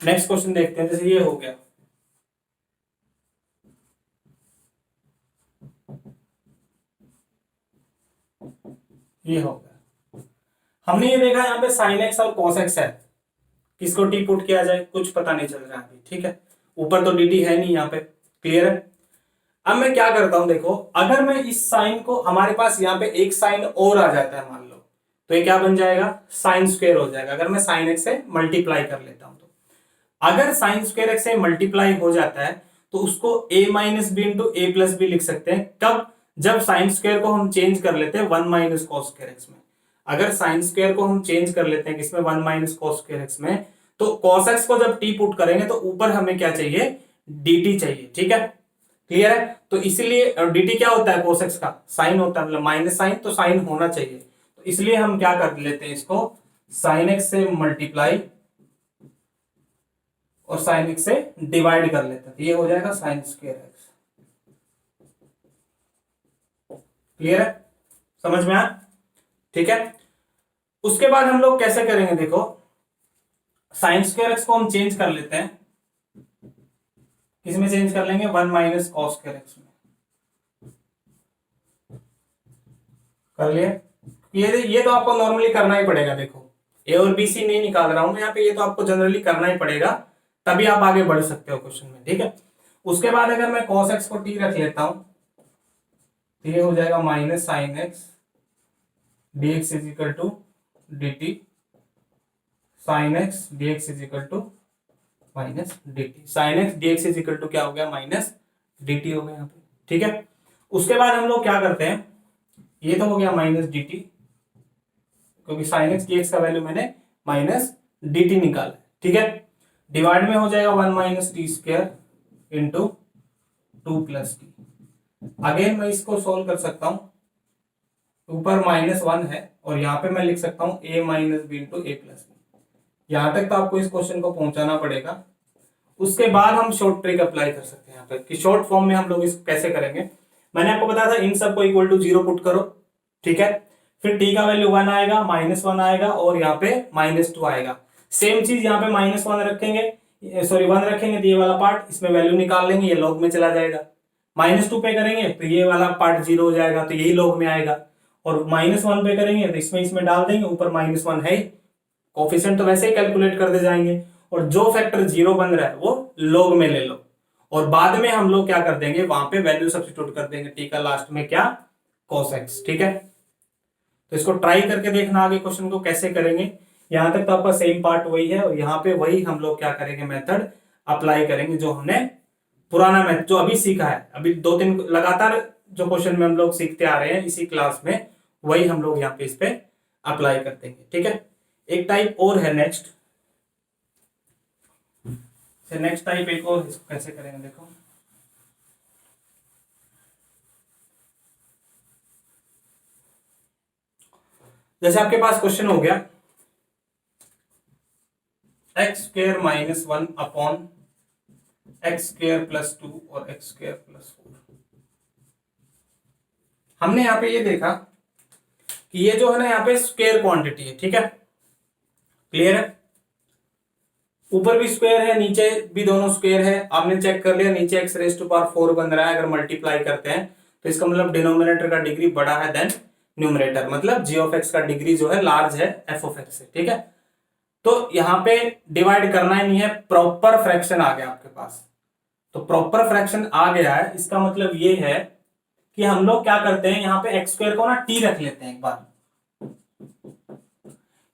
नेक्स्ट क्वेश्चन देखते हैं, जैसे ये हो गया, ये हो गया, हमने ये देखा यहाँ पे sin x और cos x है, किसको टी पुट किया जाए कुछ पता नहीं चल रहा अभी, ठीक है, ऊपर तो dt है नहीं यहाँ पे, क्लियर है। अब मैं क्या करता हूं, देखो अगर मैं इस साइन को, हमारे पास यहाँ पे एक साइन और आ जाता है मान लो, तो ये क्या बन जाएगा, साइन स्क्वायर हो जाएगा, अगर मैं साइन एक्स से मल्टीप्लाई कर लेता हूं तो। अगर साइन स्क्वायर एक्स से मल्टीप्लाई हो जाता है तो उसको a minus B into A plus B लिख सकते हैं, कब, जब साइन स्क्वायर को हम चेंज कर लेते हैं 1 माइनस कॉस स्क्वायर एक्स में। अगर साइन स्क्वायर को हम चेंज कर लेते हैं किसमें, 1 माइनस कॉस स्क्वायर एक्स में, तो कॉस एक्स को जब टी पुट करेंगे तो ऊपर हमें क्या चाहिए, dt चाहिए, ठीक है, क्लियर है। तो इसीलिए dt क्या होता है, cos x का साइन होता है, मतलब माइनस साइन, तो साइन होना चाहिए, तो इसलिए हम क्या कर लेते हैं, इसको साइन x से मल्टीप्लाई और साइन x से डिवाइड कर लेते हैं, तो ये हो जाएगा साइन स्क्वायर x। क्लियर है, समझ में आया, ठीक है। उसके बाद हम लोग कैसे करेंगे, देखो साइन स्क्वायर एक्स को हम चेंज कर लेते हैं, किसमें चेंज कर लेंगे, 1 माइनस कॉस स्क्वायर एक्स में कर लिए। ये तो आपको नॉर्मली करना ही पड़ेगा, देखो ए और बी सी नहीं निकाल रहा हूं मैं यहाँ पे, ये तो आपको जनरली करना ही पड़ेगा, तभी आप आगे बढ़ सकते हो क्वेश्चन में, ठीक है। उसके बाद अगर मैं cos x को t रख लेता हूं, तो ये हो जाएगा minus sine X dx is equal to dt, sine X dx is equal to minus dt, sine X dx is equal to क्या हो गया, माइनस dt हो गया यहाँ पे, ठीक है। उसके बाद हम लोग क्या करते हैं, ये तो हो गया माइनस dt, क्योंकि साइन एक्स dx का वैल्यू मैंने माइनस dt निकाला, ठीक है। डिवाइड में हो जाएगा 1 minus T square into 2 plus T. Again मैं इसको सोल्व कर सकता हूं, ऊपर माइनस 1 है और यहाँ पे मैं लिख सकता हूं a minus B into A plus B. यहां तक तो आपको इस क्वेश्चन को पहुंचाना पड़ेगा। उसके बाद हम शॉर्ट ट्रिक अप्लाई कर सकते हैं यहाँ पे, कि शॉर्ट फॉर्म में हम लोग इसको कैसे करेंगे। मैंने आपको बताया था इन सबको इक्वल टू 0 पुट करो, ठीक है, फिर t का वैल्यू 1 आएगा, माइनस 1 आएगा और यहाँ पे माइनस 2 आएगा। सेम चीज यहाँ पे माइनस 1 रखेंगे, सॉरी 1 रखेंगे तो ये वाला पार्ट इसमें वैल्यू निकाल लेंगे, ये लॉग में चला जाएगा। माइनस 2 पे करेंगे तो ये वाला पार्ट 0 हो जाएगा, तो यही लॉग में आएगा। और माइनस 1 पे करेंगे तो इसमें डाल देंगे, ऊपर माइनस 1 है, कोफिशिएंट तो वैसे ही कैलकुलेट कर दे जाएंगे, और जो फैक्टर 0 बन रहा है वो लॉग में ले लो, और बाद में हम लोग क्या कर देंगे, वहां पे वैल्यू सब्स्टिट्यूट कर देंगे, टी का लास्ट में क्या, cos x, ठीक है। तो इसको ट्राई करके देखना आगे क्वेश्चन को कैसे करेंगे। यहां तक तो आपका सेम पार्ट वही है, और यहाँ पे वही हम लोग क्या करेंगे, मेथड अप्लाई करेंगे जो हमने पुराना मेथड जो अभी सीखा है, अभी 2-3 लगातार जो क्वेश्चन में हम लोग सीखते आ रहे हैं इसी क्लास में, वही हम लोग यहाँ पे इस पे अप्लाई कर देंगे, ठीक है। एक टाइप और है नेक्स्ट टाइप एक और, इसको कैसे करेंगे देखो। जैसे आपके पास क्वेश्चन हो गया x square minus 1 upon x square plus 2 और एक्स स्क्वायर प्लस 4। हमने यहाँ पे ये देखा कि ये जो है ना यहाँ पे स्क्वायर क्वांटिटी है, ठीक है, क्लियर है। ऊपर भी स्क्वायर है, नीचे भी दोनों स्क्वायर है। आपने चेक कर लिया, नीचे एक्स रेज टू पावर 4 बन रहा है, अगर मल्टीप्लाई करते हैं तो इसका मतलब डिनोमिनेटर का डिग्री बड़ा है देन न्यूमरेटर, मतलब जी ऑफ एक्स का डिग्री जो है लार्ज है एफ ऑफ एक्स से, ठीक है। तो यहाँ पे डिवाइड करना ही नहीं है, प्रॉपर फ्रैक्शन आ गया आपके पास। तो प्रॉपर फ्रैक्शन आ गया है, इसका मतलब ये है कि हम लोग क्या करते हैं, यहाँ पे एक्स स्क्वायर को ना टी रख लेते हैं एक बार।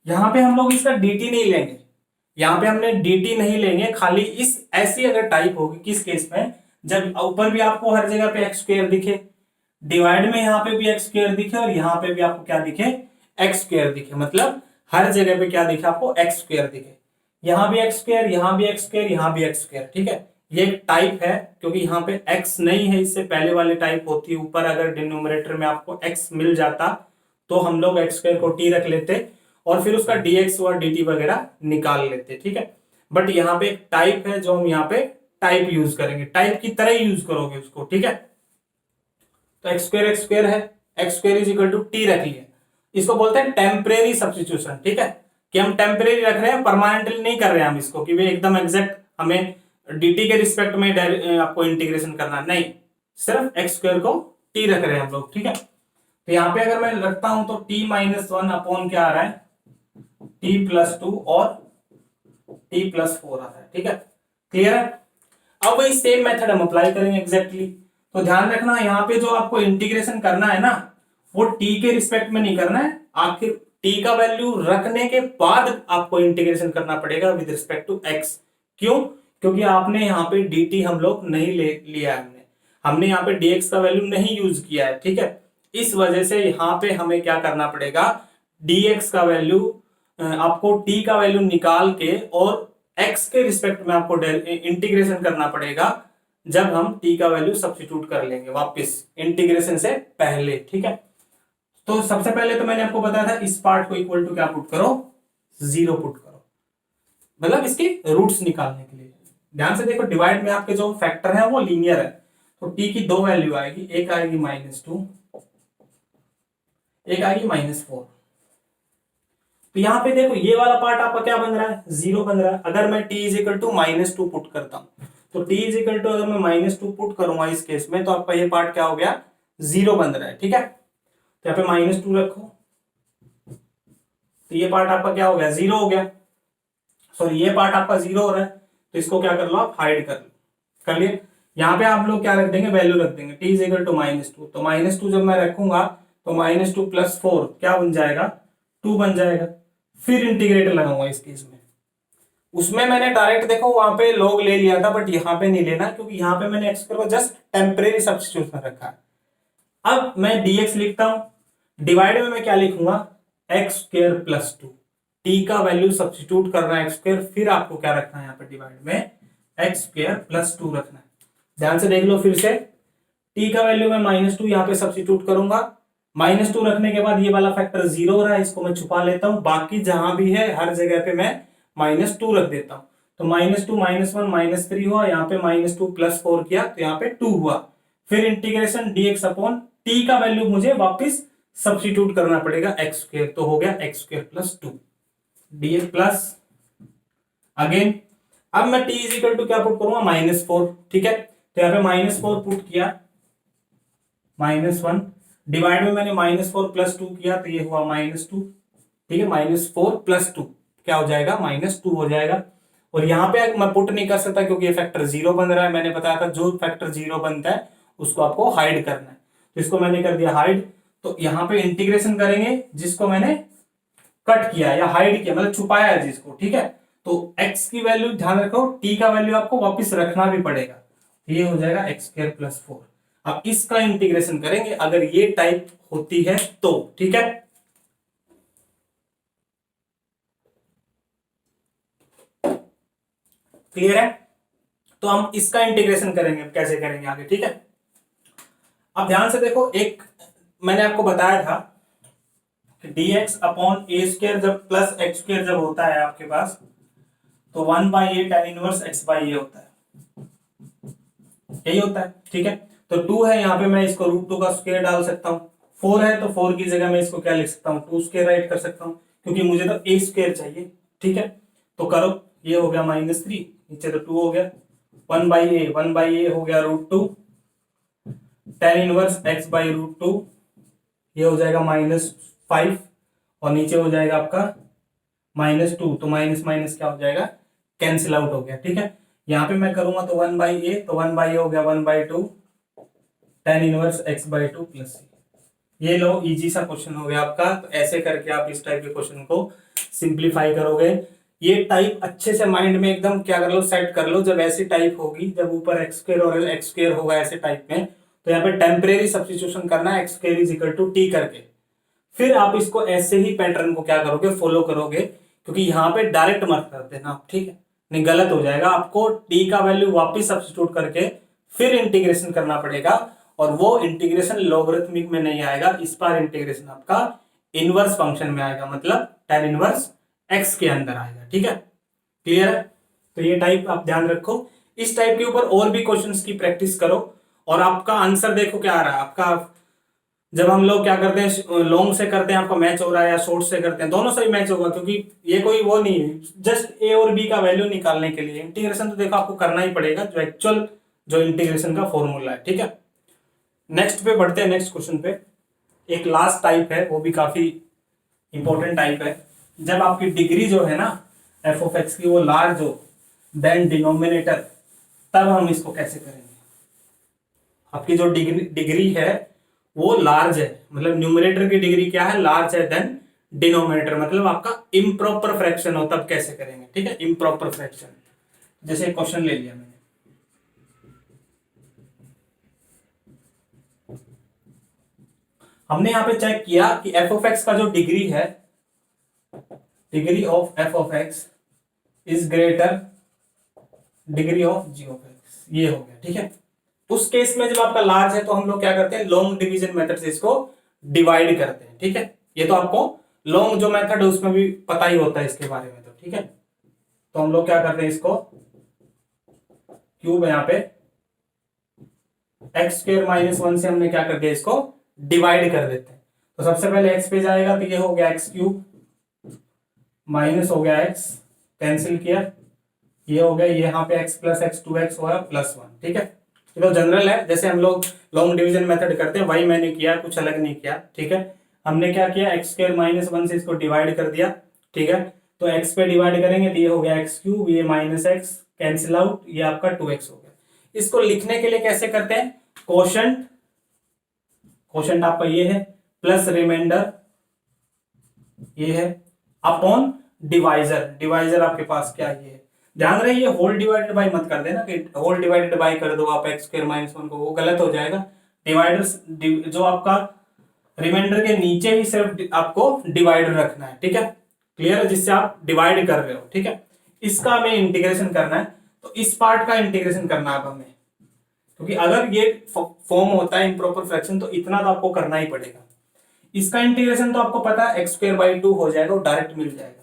यहाँ पे हम लोग इसका dt नहीं लेंगे, यहाँ पे हमने dt नहीं लेंगे, खाली इस ऐसी अगर टाइप होगी, किस केस में, जब ऊपर भी आपको हर जगह पे एक्स स्क्वायर दिखे, डिवाइड में यहाँ पे भी एक्स स्क्वायर दिखे, और यहाँ पे भी आपको क्या दिखे, एक्स स्क्वायर दिखे, मतलब हर जगह पे क्या दिखे आपको, एक्स स्क्वायर दिखे। यहाँ भी एक्स स्क्वायर, यहाँ भी एक्स स्क्वायर, यहाँ भी एक्स स्क्वायर, ठीक है। ये एक टाइप है, क्योंकि यहाँ पे x नहीं है, इससे पहले वाली टाइप होती है। ऊपर अगर डिनोमिनेटर में आपको x मिल जाता तो हम लोग एक्स स्क्वायर को t रख लेते और फिर उसका dx और dt वगैरह निकाल लेते, ठीक है। बट यहाँ पे एक टाइप है जो हम यहाँ पे टाइप यूज करेंगे, टाइप की तरह यूज करोगे उसको, ठीक है। तो एक्स स्क्वायर है, X square is equal to T रख लिया, इसको बोलते हैं टेम्परेरी सब्स्टिट्यूशन, ठीक है, कि हम टेम्परेरी रख रहे हैं, परमानेंटली नहीं कर रहे हैं हम इसको, कि वे एकदम एग्जैक्ट हमें dt के रिस्पेक्ट में आपको इंटीग्रेशन करना नहीं, सिर्फ एक्स स्क्वायर को t रख रहे हैं हम लोग, ठीक है। तो यहाँ पे अगर मैं रखता हूं तो t माइनस 1 अपॉन क्या आ रहा है, t प्लस 2 और t प्लस 4 आ रहा है, ठीक है, क्लियर है। अब वही सेम मेथड हम अप्लाई करेंगे एग्जैक्टली। तो ध्यान रखना यहाँ पे जो आपको इंटीग्रेशन करना है ना, वो t के रिस्पेक्ट में नहीं करना है, आखिर t का वैल्यू रखने के बाद आपको इंटीग्रेशन करना पड़ेगा विद रिस्पेक्ट टू x। क्यों? क्योंकि आपने यहाँ पे dt हम लोग नहीं लिया है, हमने यहाँ पे dx का वैल्यू नहीं यूज किया है, ठीक है। इस वजह से यहाँ पे हमें क्या करना पड़ेगा, dx का वैल्यू आपको t का वैल्यू निकाल के और x के रिस्पेक्ट में आपको इंटीग्रेशन करना पड़ेगा जब हम t का वैल्यू सब्स्टिट्यूट कर लेंगे वापस इंटीग्रेशन से पहले, ठीक है। तो सबसे पहले तो मैंने आपको बताया था इस पार्ट को इक्वल टू क्या पुट करो, 0 पुट करो, मतलब इसकी रूट्स निकालने के लिए। ध्यान से देखो डिवाइड में आपके जो फैक्टर है वो लीनियर है, तो t की दो वैल्यू आएगी, एक आएगी -2, एक आएगी -4। तो यहां पे देखो ये वाला पार्ट आपका क्या बन रहा है, 0 बन रहा है। अगर मैं t is equal to -2 put करता हूं, तो t इज इक्वल टू अगर मैं -2 पुट करूंगा इस केस में, तो आपका ये पार्ट क्या हो गया, 0 बन रहा है, ठीक है। तो यहाँ पे -2 रखो, तो ये पार्ट आपका क्या हो गया, 0 हो गया। सॉरी, ये पार्ट आपका 0 हो रहा है, तो इसको क्या कर लो आप, हाइड कर लिए। यहाँ पे आप लोग क्या रख देंगे, वैल्यू रख देंगे t इज इक्वल टू -2। तो -2 जब मैं रखूंगा तो -2 + 4 क्या बन जाएगा, 2 बन जाएगा। फिर इंटीग्रेटर लगाऊंगा इस केस में, उसमें मैंने डायरेक्ट देखो वहां पे log ले लिया था, बट यहाँ पे नहीं लेना, क्योंकि यहाँ पे मैंने x को जस्ट टेम्परेरी सब्स्टिट्यूशन रखा है। अब मैं dx लिखता हूं, डिवाइड में मैं क्या लिखूंगा, x² + 2। t का वैल्यू सब्स्टिट्यूट करना है x², फिर आपको क्या रखना है यहाँ पे डिवाइड में x² + 2 रखना है। ध्यान से देख लो फिर से, t का वैल्यू मैं -2 यहाँ पे सब्स्टिट्यूट करूंगा, -2 रखने के बाद ये वाला फैक्टर 0 हो रहा है, इसको मैं छुपा लेता हूं, बाकी जहां भी है हर जगह पे मैं -2 रख देता हूं। तो -2 -1 -3 हुआ, यहाँ पे -2 + 4 किया तो यहाँ पे 2 हुआ। फिर इंटीग्रेशन dx अपॉन t का वैल्यू मुझे वापस सब्स्टिट्यूट करना पड़ेगा x², तो हो गया x² + 2 dx प्लस अगेन। अब मैं t इज इक्वल टू क्या पुट करूंगा, -4, ठीक है। तो यहाँ पे -4 पुट किया, -1 डिवाइड में मैंने -4 + 2 किया, तो ये हुआ -2, ठीक है। -4 + 2 क्या हो जाएगा, -2 हो जाएगा। और यहाँ पे मैं पुट नहीं कर सकता क्योंकि ये फैक्टर 0 बन रहा है। मैंने बताया था जो फैक्टर 0 बनता है उसको आपको हाइड करना है, तो इसको मैंने कर दिया हाइड। तो यहाँ पे इंटीग्रेशन करेंगे जिसको मैंने कट किया या हाइड किया, मतलब छुपाया है जिसको, ठीक है। तो x की वैल्यू ध्यान रखो, t का वैल्यू आपको वापस रखना भी पड़ेगा, ये हो जाएगा x² + 4। अब इसका इंटीग्रेशन करेंगे अगर ये टाइप होती है तो, ठीक है। क्लियर है, तो हम इसका इंटीग्रेशन करेंगे, कैसे करेंगे आगे, ठीक है। अब ध्यान से देखो, एक मैंने आपको बताया था कि dx अपॉन a² जब प्लस x² जब होता है आपके पास, तो 1/a tan इनवर्स x/a होता है, यही होता है, ठीक है। तो 2 है, यहाँ पे मैं इसको √2 का स्क्वायर डाल सकता हूँ। 4 है तो 4 की जगह मैं इसको क्या लिख सकता हूँ, 2² राइट कर सकता हूँ, क्योंकि मुझे तो a² चाहिए, ठीक है। तो करो, ये हो गया -3, नीचे तो 2 हो गया, 1/a हो गया √2 tan इनवर्स x/√2, ये हो जाएगा -5, और नीचे हो जाएगा आपका -2, तो माइनस माइनस क्या हो जाएगा, कैंसिल आउट हो गया, ठीक है। यहाँ पे मैं करूंगा तो 1/a, तो 1/a हो गया 1/2 tan इनवर्स x/2 + c। ये लो, इजी सा क्वेश्चन हो गया आपका। तो ऐसे करके आप इस टाइप के क्वेश्चन को सिंप्लीफाई करोगे। ये टाइप अच्छे से माइंड में एकदम क्या कर लो, सेट कर लो। जब ऐसी टाइप होगी, जब ऊपर x² और x² होगा ऐसे टाइप में, तो यहाँ पे टेम्परेरी सब्स्टिट्यूशन करना है, x² = t करके। फिर आप इसको ऐसे ही पैटर्न को क्या करोगे, फॉलो करोगे, क्योंकि यहाँ पे डायरेक्ट मत कर देना आप, ठीक है, नहीं गलत हो जाएगा। आपको t का वैल्यू वापस सब्स्टिट्यूट करके फिर इंटीग्रेशन करना पड़ेगा, और वो इंटीग्रेशन लॉगरिथमिक में नहीं आएगा, इस बार इंटीग्रेशन आपका इनवर्स फंक्शन में आएगा, मतलब tan इनवर्स x के अंदर आएगा, ठीक है। क्लियर है, तो ये टाइप आप ध्यान रखो। इस टाइप के ऊपर और भी क्वेश्चंस की प्रैक्टिस करो, और आपका आंसर देखो क्या आ रहा है आपका। जब हम लोग क्या करते हैं, लॉन्ग से करते हैं, आपका मैच हो रहा है, या शॉर्ट से करते हैं, दोनों से ही मैच होगा, क्योंकि ये कोई वो नहीं है, जस्ट a और b का वैल्यू निकालने के लिए इंटीग्रेशन तो देखो आपको करना ही पड़ेगा, जो एक्चुअल जो इंटीग्रेशन का फॉर्मूला है, ठीक है। नेक्स्ट पे बढ़ते हैं, नेक्स्ट क्वेश्चन पे। एक लास्ट टाइप है, वो भी काफी इंपॉर्टेंट टाइप है। जब आपकी डिग्री जो है ना f(x) की वो लार्ज हो देन डिनोमिनेटर, तब हम इसको कैसे करेंगे। आपकी जो डिग्री है वो लार्ज है, मतलब न्यूमरेटर की डिग्री क्या है, लार्ज है, देन डिनोमिनेटर मतलब आपका इम्प्रॉपर फ्रैक्शन हो, तब कैसे करेंगे, ठीक है। इम्प्रॉपर फ्रैक्शन, जैसे क्वेश्चन ले लिया मैंने, हमने यहां पे चेक किया कि f(x) का जो डिग्री है, degree of f(x) is greater degree of G of X, ये हो गया। ठीक है, उस केस में जब आपका लार्ज है तो हम लोग क्या करते हैं, लॉन्ग डिवीजन मेथड से इसको डिवाइड करते हैं। ठीक है, ये तो आपको लॉन्ग जो मेथड है उसमें भी पता ही होता है इसके बारे में। तो ठीक है, तो हम लोग क्या करते हैं, इसको क्यूब यहाँ पे एक्स स्क्वायर माइनस वन से हमने क्या कर दिया, इसको डिवाइड कर देते हैं। तो सबसे पहले एक्स पे जाएगा, तो ये हो गया एक्स क्यूब माइनस हो गया एक्स, कैंसिल किया, ये हो गया, यहाँ पे X plus X, two X होगा प्लस वन। ठीक है, ये तो जनरल है, जैसे हम लोग लॉन्ग डिवीजन मेथड करते हैं वही मैंने किया, कुछ अलग नहीं किया। ठीक है, हमने क्या किया, एक्स स्क्वायर माइनस वन से इसको डिवाइड कर दिया। ठीक है, तो एक्स पे डिवाइड करेंगे तो ये हो गया एक्स क्यूब, ये माइनस एक्स कैंसिल आउट, ये आपका टू एक्स हो गया। इसको लिखने के लिए कैसे करते हैं, कोशेंट, कोशेंट आपका ये है, प्लस रिमाइंडर ये है, अपॉन डिवाइजर, डिवाइजर आपके पास क्या ये है। ध्यान रहे ये होल डिवाइडेड बाय मत कर देना कि होल डिवाइडेड बाय कर दो आप एक्स स्क्वायर माइनस वन को, वो गलत हो जाएगा। डिवाइडर्स जो आपका रिमाइंडर के नीचे ही सिर्फ आपको डिवाइडर रखना है। ठीक है, क्लियर है, जिससे आप डिवाइड कर रहे हो। ठीक है, इसका हमें इंटीग्रेशन करना है, तो इस पार्ट का इंटीग्रेशन करना है अब हमें, क्योंकि अगर ये फॉर्म होता है इम्प्रॉपर फ्रैक्शन तो इतना तो आपको करना ही पड़ेगा। इसका इंटीग्रेशन तो आपको पता है एक्स स्क्वायर बाई टू हो जाएगा, वो डायरेक्ट मिल जाएगा।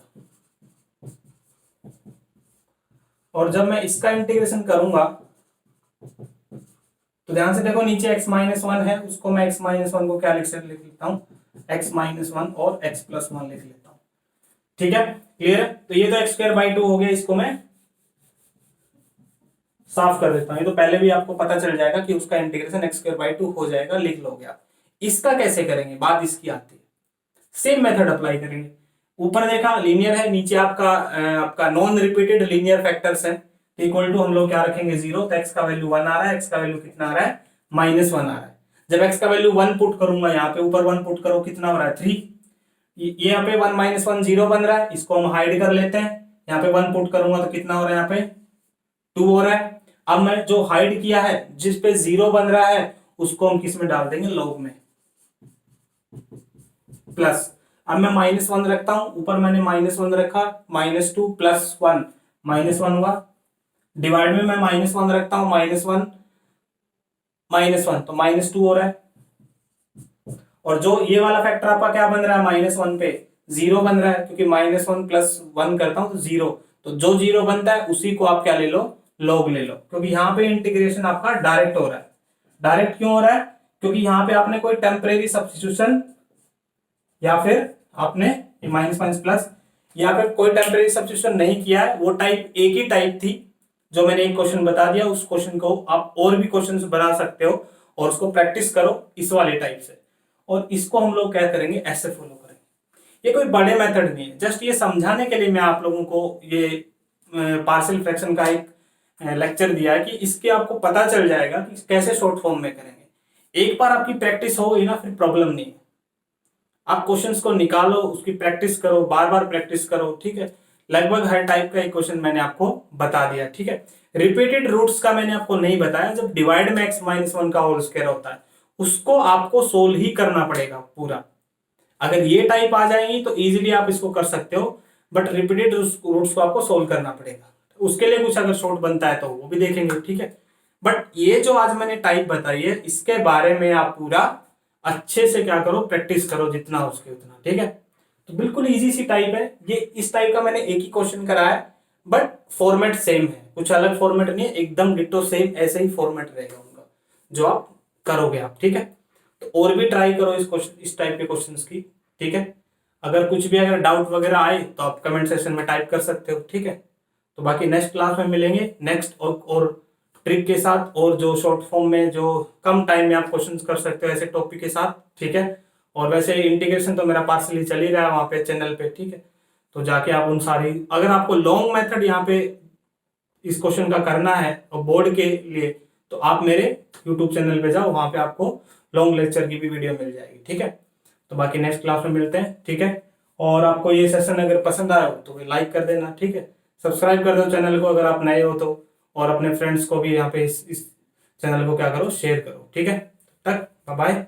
और जब मैं इसका इंटीग्रेशन करूंगा तो ध्यान से देखो, नीचे x माइनस वन है, उसको मैं x माइनस वन को क्या लिख लेता हूं, x माइनस वन और x प्लस वन लिख लेता हूं। ठीक है, क्लियर है, तो ये तो एक्स स्क्वायर बाई टू हो गया, इसको मैं साफ कर देता हूं। ये तो पहले भी आपको पता चल जाएगा कि उसका integration x square by two हो जाएगा, लिख लोगे आप। इसका कैसे करेंगे, बात इसकी आती है, सेम मेथड अप्लाई करेंगे। ऊपर देखा लीनियर है, नीचे आपका नॉन रिपीटेड लीनियर फैक्टर्स है, इक्वल टू हम लोग क्या रखेंगे, जीरो। तो एक्स का वैल्यू वन आ रहा है, एक्स का वैल्यू कितना आ रहा है, माइनस वन आ रहा है। जब एक्स का वैल्यू वन पुट करूंगा, यहाँ पे ऊपर वन पुट करो, कितना हो रहा है, थ्री। ये यहाँ पे वन माइनस वन जीरो बन रहा है, इसको हम हाइड कर लेते हैं। यहाँ पे वन पुट करूंगा तो कितना हो रहा है, यहाँ पे टू हो रहा है। अब मैं जो हाइड किया है, जिस पे जीरो बन रहा है, उसको हम किस में डाल देंगे, लॉग में, प्लस। अब मैं माइनस वन रखता हूं, ऊपर मैंने माइनस वन रखा, minus two plus one, minus one हुआ। डिवाइड में मैं माइनस वन रखता हूं, माइनस वन माइनस वन, तो माइनस टू हो रहा है। और जो ये वाला फैक्टर आपका क्या बन रहा है, माइनस वन पे जीरो बन रहा है, क्योंकि माइनस वन प्लस वन करता हूं तो जीरो। तो जो जीरो बनता है उसी को आप क्या ले लो, लॉग ले लो, क्योंकि यहाँ पे इंटीग्रेशन आपका डायरेक्ट हो रहा है। डायरेक्ट क्यों हो रहा है, क्योंकि यहाँ पे आपने कोई टेम्परेरी सब्स्टिट्यूशन या फिर आपने माइनस माइनस प्लस, यहाँ पे कोई टेम्परेरी सब्स्टिट्यूशन नहीं किया है। वो टाइप एक ही टाइप थी जो मैंने एक क्वेश्चन बता दिया, उस क्वेश्चन को आप और भी क्वेश्चन बना सकते हो और उसको प्रैक्टिस करो इस वाले टाइप से। और इसको हम लोग क्या करेंगे, ऐसे फॉलो करेंगे। ये कोई बड़े मेथड नहीं है, जस्ट ये समझाने के लिए मैं आप लोगों को ये पार्शियल फ्रैक्शन का एक लेक्चर दिया है कि इसके आपको पता चल जाएगा कि कैसे शॉर्ट फॉर्म में करेंगे। एक बार आपकी प्रैक्टिस हो गई ना, फिर प्रॉब्लम नहीं है। आप क्वेश्चंस को निकालो, उसकी प्रैक्टिस करो, बार बार प्रैक्टिस करो। ठीक है, लगभग हर टाइप का एक क्वेश्चन मैंने आपको बता दिया। ठीक है, रिपीटेड रूट्स का मैंने आपको नहीं बताया। जब डिवाइड में एक्स माइनस वन का होल स्क्वायर होता है, उसको आपको सोल्व ही करना पड़ेगा पूरा। अगर ये टाइप आ जाएंगी तो इजीली आप इसको कर सकते हो, बट रिपीटेड रूट्स को आपको सोल्व करना पड़ेगा। उसके लिए कुछ अगर शॉर्ट बनता है तो वो भी देखेंगे। ठीक है, बट ये जो आज मैंने टाइप बताई है, इसके बारे में आप पूरा अच्छे से क्या करो, प्रैक्टिस करो जितना हो सके उतना। ठीक है, तो बिल्कुल इजी सी टाइप है ये। इस टाइप का मैंने एक ही क्वेश्चन कराया है, बट फॉर्मेट सेम है, कुछ अलग फॉर्मेट नहीं है, एकदम डिटो सेम ऐसे ही फॉर्मेट रहेगा उनका जो आप करोगे आप। ठीक है, तो और भी ट्राई करो इस टाइप के क्वेश्चंस की। ठीक है, अगर कुछ भी अगर डाउट वगैरह आए तो आप कमेंट सेक्शन में टाइप कर सकते हो। ठीक है, तो बाकी नेक्स्ट क्लास में मिलेंगे नेक्स्ट और ट्रिक के साथ, और जो शॉर्ट फॉर्म में जो कम टाइम में आप क्वेश्चंस कर सकते हो ऐसे टॉपिक के साथ। ठीक है, और वैसे इंटीग्रेशन तो मेरा पार्सली चल ही रहा है वहां पे चैनल पे। ठीक है, तो जाके आप उन सारी, अगर आपको लॉन्ग मेथड यहाँ पे इस क्वेश्चन का करना है और बोर्ड के लिए, तो आप मेरे यूट्यूब चैनल पे जाओ, वहां पे आपको लॉन्ग लेक्चर की भी वीडियो मिल जाएगी। ठीक है, तो बाकी नेक्स्ट क्लास में मिलते हैं। ठीक है, और आपको ये सेशन अगर पसंद आया हो तो लाइक कर देना। ठीक है, सब्सक्राइब कर दो चैनल को अगर आप नए हो तो, और अपने फ्रेंड्स को भी यहाँ पे इस चैनल को क्या करो, शेयर करो। ठीक है, तब तक बाय बाय।